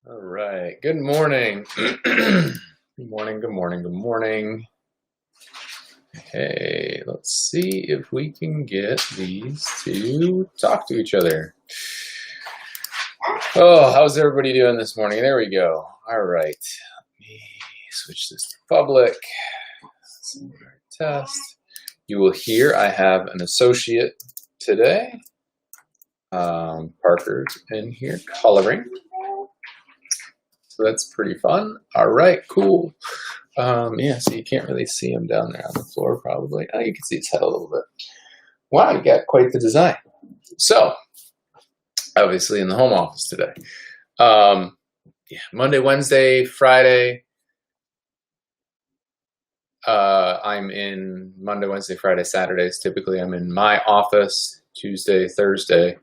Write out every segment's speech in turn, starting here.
All right. Good morning. Good morning. Good morning. Good morning. Hey, let's see if we can get these to talk to each other. Oh, how's everybody doing this morning? There we go. All right. Let me switch this to public. Test. You will hear I have an associate today. Parker's in here coloring. So that's pretty fun. All right, cool. Yeah, so you can't really see him down there on the floor probably. Oh, you can see his head a little bit. Wow, you got quite the design. So, obviously in the home office today. Yeah, Monday, Wednesday, Friday. I'm in Monday, Wednesday, Friday, Saturdays. Typically I'm in my office. Tuesday, Thursday,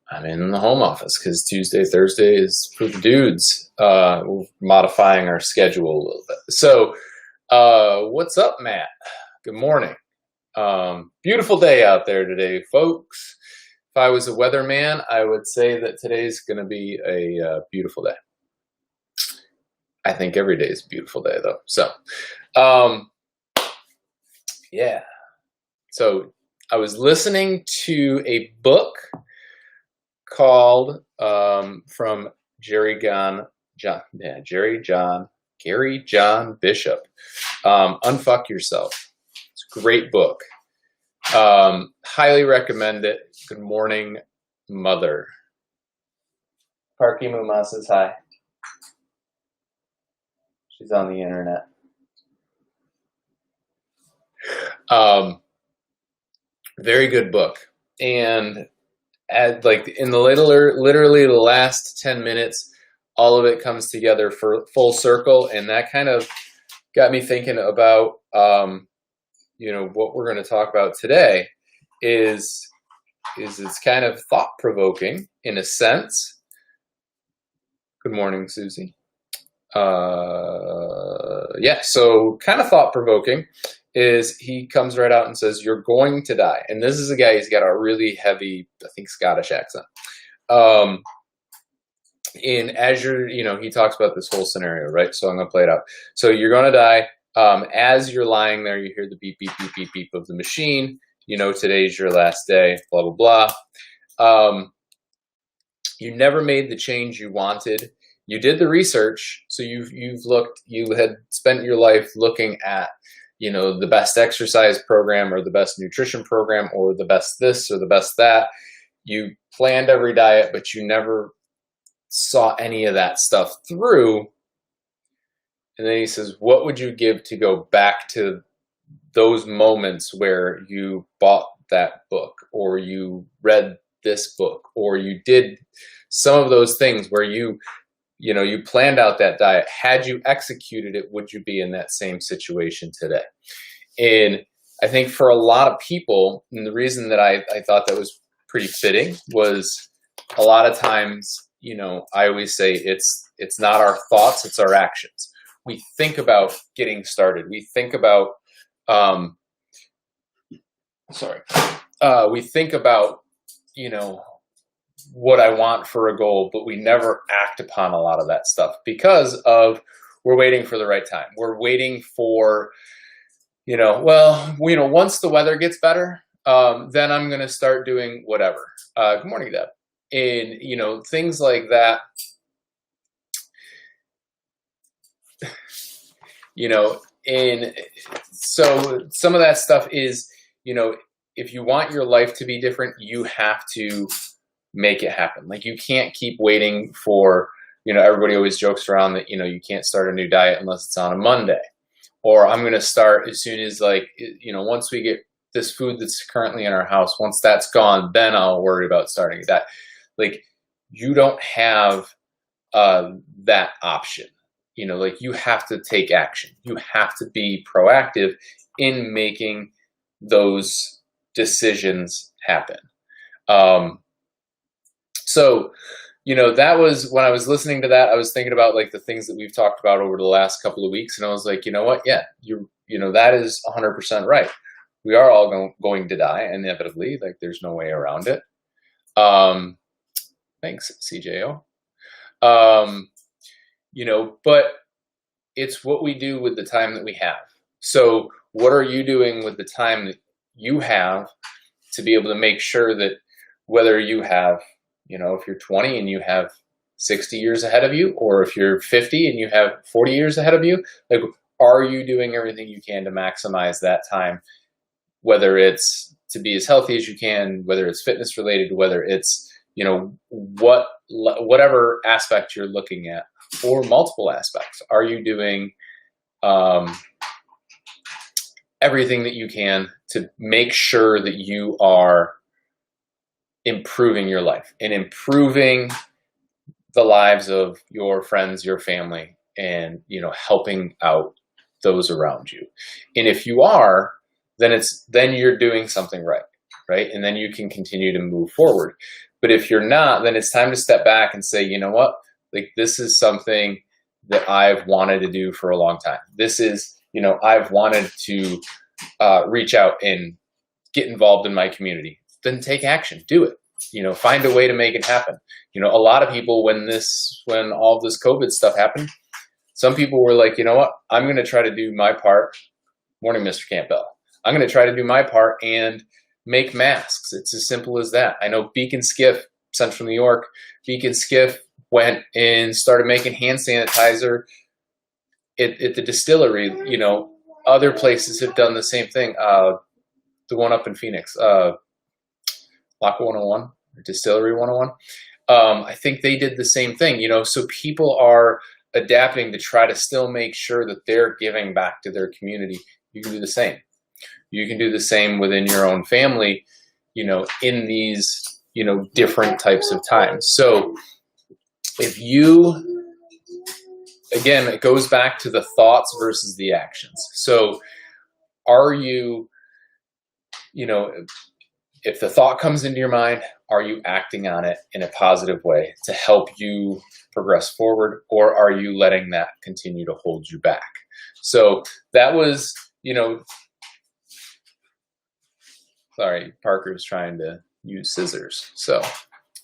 I'm in the home office because Tuesday, Thursday is for the dudes. We're modifying our schedule a little bit. So, what's up, Matt? Good morning. Beautiful day out there today, folks. If I was a weatherman, I would say that today's going to be a beautiful day. I think every day is a beautiful day, though. So, yeah. So, I was listening to a book called from Gary John Bishop. Unfuck Yourself. It's a great book. Highly recommend it. Good morning, Mother. Parky Muma says hi. She's on the internet. Very good book. And like in the literally the last 10 minutes, all of it comes together for full circle. And that kind of got me thinking about, what we're going to talk about today is it's kind of thought-provoking in a sense. Good morning, Susie. Yeah, so kind of thought-provoking is he comes right out and says, you're going to die. And this is a guy, he's got a really heavy, I think, Scottish accent. He talks about this whole scenario, right? So I'm going to play it out. So you're going to die. As you're lying there, you hear the beep, beep, beep, beep, beep of the machine. Today's your last day, blah, blah, blah. You never made the change you wanted. You did the research. So you had spent your life looking at, the best exercise program or the best nutrition program or the best this or the best that. You planned every diet, but you never saw any of that stuff through. And then he says, what would you give to go back to those moments where you bought that book or you read this book or you did some of those things where you planned out that diet? Had you executed it, would you be in that same situation today? And I think for a lot of people, and the reason that I thought that was pretty fitting was a lot of times, I always say it's not our thoughts, it's our actions. We think about getting started. We think about, we think about, what I want for a goal, but we never act upon a lot of that stuff because we're waiting for the right time. We're waiting for, once the weather gets better, then I'm going to start doing whatever. Good morning, Deb. And, things like that, and so some of that stuff is, if you want your life to be different, you have to make it happen. Like you can't keep waiting for, everybody always jokes around that, you can't start a new diet unless it's on a Monday, or I'm going to start as soon as once we get this food that's currently in our house, once that's gone, then I'll worry about starting that. Like you don't have that option. You have to take action. You have to be proactive in making those decisions happen. So, that was when I was listening to that, I was thinking about like the things that we've talked about over the last couple of weeks. And I was like, you know what? Yeah, that is 100% right. We are all going to die inevitably. Like there's no way around it. Thanks, CJO. Um, but it's what we do with the time that we have. So what are you doing with the time that you have to be able to make sure that whether you have, if you're 20 and you have 60 years ahead of you, or if you're 50 and you have 40 years ahead of you, like, are you doing everything you can to maximize that time, whether it's to be as healthy as you can, whether it's fitness related, whether it's, whatever aspect you're looking at, or multiple aspects. Are you doing everything that you can to make sure that you are improving your life and improving the lives of your friends, your family, and helping out those around you? And if you are, then you're doing something right? And then you can continue to move forward. But if you're not, then it's time to step back and say, you know what? Like, this is something that I've wanted to do for a long time. This is, I've wanted to reach out and get involved in my community. Then take action, do it. Find a way to make it happen. A lot of people, when all this COVID stuff happened, some people were like, you know what? I'm going to try to do my part. Morning, Mr. Campbell. I'm going to try to do my part and make masks. It's as simple as that. I know Beacon Skiff, Central New York, Beacon Skiff went and started making hand sanitizer at the distillery. Other places have done the same thing. The one up in Phoenix, Locker 101, or Distillery 101. I think they did the same thing, so people are adapting to try to still make sure that they're giving back to their community. You can do the same. You can do the same within your own family, in these, different types of times. So if you, again, it goes back to the thoughts versus the actions. So are you, if the thought comes into your mind, are you acting on it in a positive way to help you progress forward, or are you letting that continue to hold you back? So that was, sorry, Parker's trying to use scissors. So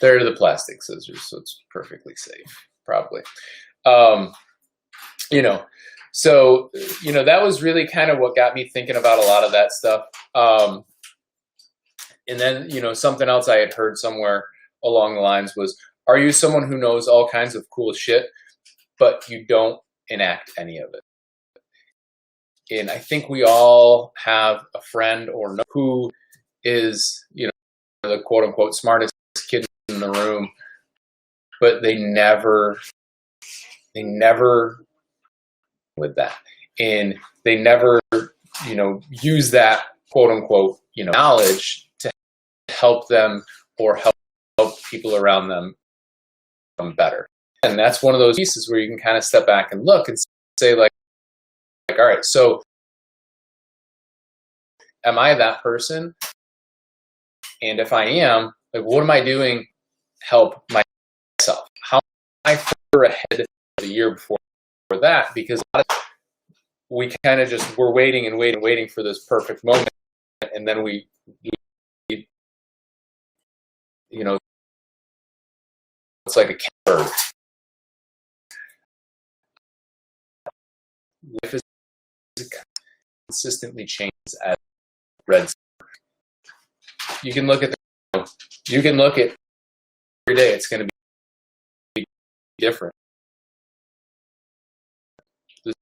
they're the plastic scissors, so it's perfectly safe, probably. So, that was really kind of what got me thinking about a lot of that stuff. And then, something else I had heard somewhere along the lines was, are you someone who knows all kinds of cool shit, but you don't enact any of it? And I think we all have a friend or know who is, the quote unquote smartest kid in the room, but they never with that. And they never, use that quote unquote, knowledge to help them or help people around them become better. And that's one of those pieces where you can kind of step back and look and say, like, all right, so am I that person? And if I am, like, what am I doing to help myself? How am I further ahead of the year before that? Because we kind of just, we're waiting and waiting for this perfect moment. And then we it's like a curve. Life is consistently changes as red. You can look at every day. It's going to be different. The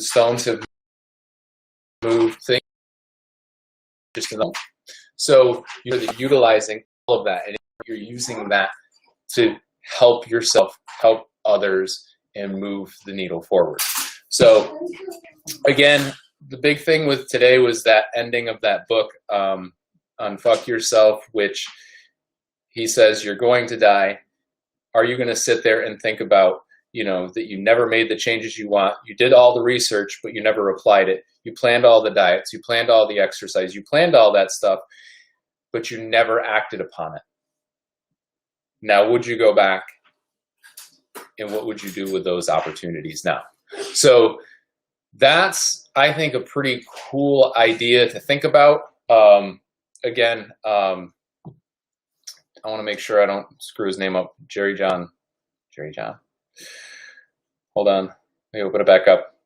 stones have moved things just enough. So you're utilizing all of that, and you're using that to help yourself, help others, and move the needle forward. So again, the big thing with today was that ending of that book, Unfuck Yourself, which he says, you're going to die. Are you going to sit there and think about, that you never made the changes you want? You did all the research, but you never applied it. You planned all the diets, you planned all the exercise, you planned all that stuff, but you never acted upon it. Now, would you go back, and what would you do with those opportunities now? So that's, I think, a pretty cool idea to think about. Again, I want to make sure I don't screw his name up. Jerry John Jerry John. Hold on. Let me open it back up.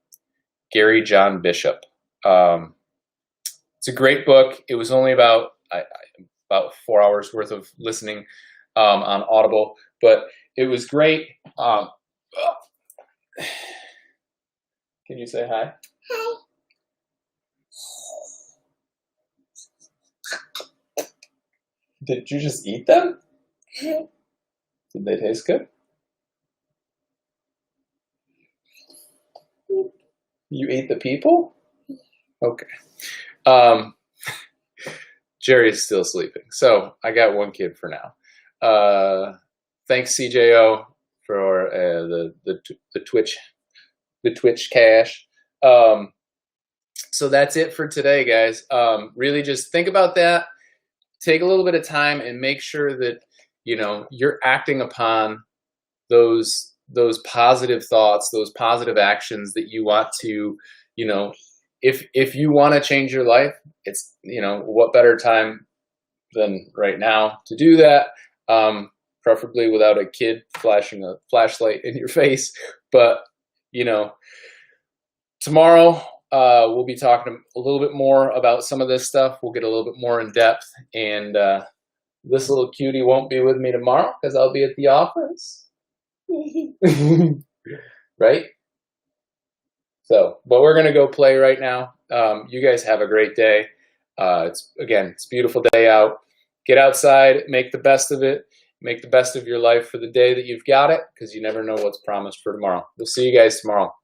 Gary John Bishop. It's a great book. It was only about 4 hours worth of listening on Audible, but it was great. Can you say hi? Hi. Did you just eat them? Hi. Did they taste good? You ate the people? Okay. Jerry's still sleeping, so I got one kid for now. Thanks CJO for the Twitch cash. So that's it for today, guys. Really just think about that. Take a little bit of time and make sure that you're acting upon those positive thoughts, those positive actions that you want to, if you want to change your life, it's what better time than right now to do that. Preferably without a kid flashing a flashlight in your face. But tomorrow we'll be talking a little bit more about some of this stuff. We'll get a little bit more in depth, and this little cutie won't be with me tomorrow because I'll be at the office. Right? So, but we're gonna go play right now. You guys have a great day. It's a beautiful day out. Get outside, make the best of it. Make the best of your life for the day that you've got it, because you never know what's promised for tomorrow. We'll see you guys tomorrow.